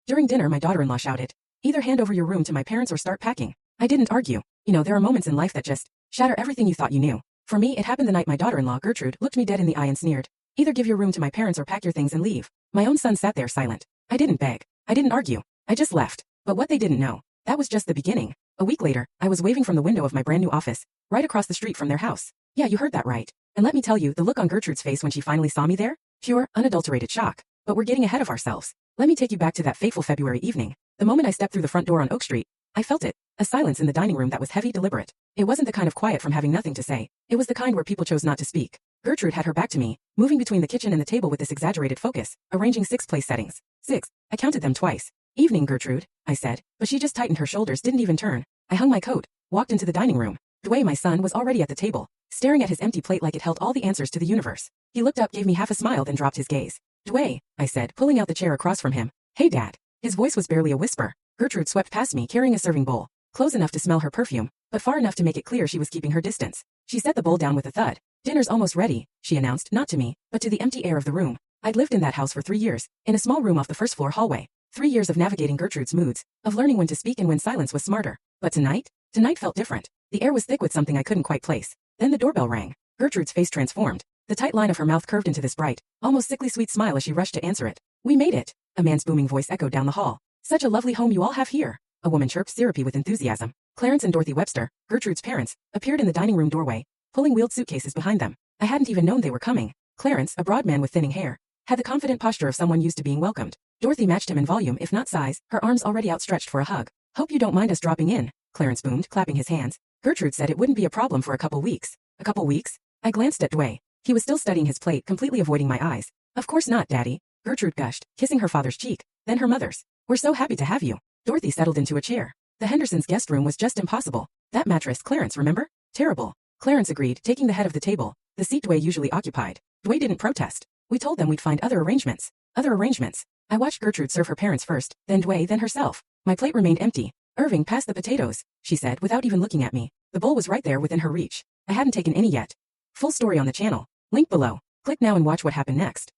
During dinner, my daughter-in-law shouted, "Either hand over your room to my parents or start packing." I didn't argue. You know, there are moments in life that just shatter everything you thought you knew. For me, it happened the night my daughter-in-law, Gertrude, looked me dead in the eye and sneered, "Either give your room to my parents or pack your things and leave." My own son sat there silent. I didn't beg. I didn't argue. I just left. But what they didn't know, that was just the beginning. A week later, I was waving from the window of my brand new office, right across the street from their house. Yeah, you heard that right. And let me tell you, the look on Gertrude's face when she finally saw me there? Pure, unadulterated shock. But we're getting ahead of ourselves. Let me take you back to that fateful February evening. The moment I stepped through the front door on Oak Street, I felt it. A silence in the dining room that was heavy, deliberate. It wasn't the kind of quiet from having nothing to say. It was the kind where people chose not to speak. Gertrude had her back to me, moving between the kitchen and the table with this exaggerated focus, arranging 6 place settings. 6. I counted them twice. "Evening, Gertrude," I said, but she just tightened her shoulders, didn't even turn. I hung my coat, walked into the dining room. Dwayne, my son, was already at the table, staring at his empty plate like it held all the answers to the universe. He looked up, gave me half a smile, then dropped his gaze. "Dwayne," I said, pulling out the chair across from him. "Hey, Dad." His voice was barely a whisper. Gertrude swept past me, carrying a serving bowl, close enough to smell her perfume, but far enough to make it clear she was keeping her distance. She set the bowl down with a thud. "Dinner's almost ready," she announced, not to me, but to the empty air of the room. I'd lived in that house for 3 years, in a small room off the first floor hallway. 3 years of navigating Gertrude's moods, of learning when to speak and when silence was smarter. But tonight felt different. The air was thick with something I couldn't quite place. Then the doorbell rang. Gertrude's face transformed. The tight line of her mouth curved into this bright, almost sickly sweet smile as she rushed to answer it. "We made it," a man's booming voice echoed down the hall. "Such a lovely home you all have here," a woman chirped, syrupy with enthusiasm. Clarence and Dorothy Webster, Gertrude's parents, appeared in the dining room doorway, pulling wheeled suitcases behind them. I hadn't even known they were coming. Clarence, a broad man with thinning hair, had the confident posture of someone used to being welcomed. Dorothy matched him in volume if not size, her arms already outstretched for a hug. "Hope you don't mind us dropping in," Clarence boomed, clapping his hands. Gertrude said it wouldn't be a problem for a couple weeks. A couple weeks? I glanced at Dwayne. He was still studying his plate, completely avoiding my eyes. "Of course not, Daddy," Gertrude gushed, kissing her father's cheek, then her mother's. "We're so happy to have you." Dorothy settled into a chair. The Hendersons' guest room was just impossible. That mattress, Clarence, remember? Terrible. Clarence agreed, taking the head of the table, the seat Dwayne usually occupied. Dwayne didn't protest. We told them we'd find other arrangements. Other arrangements. I watched Gertrude serve her parents first, then Dwayne, then herself. My plate remained empty. "Irving, pass the potatoes," she said without even looking at me. The bowl was right there within her reach. I hadn't taken any yet. Full story on the channel. Link below. Click now and watch what happened next.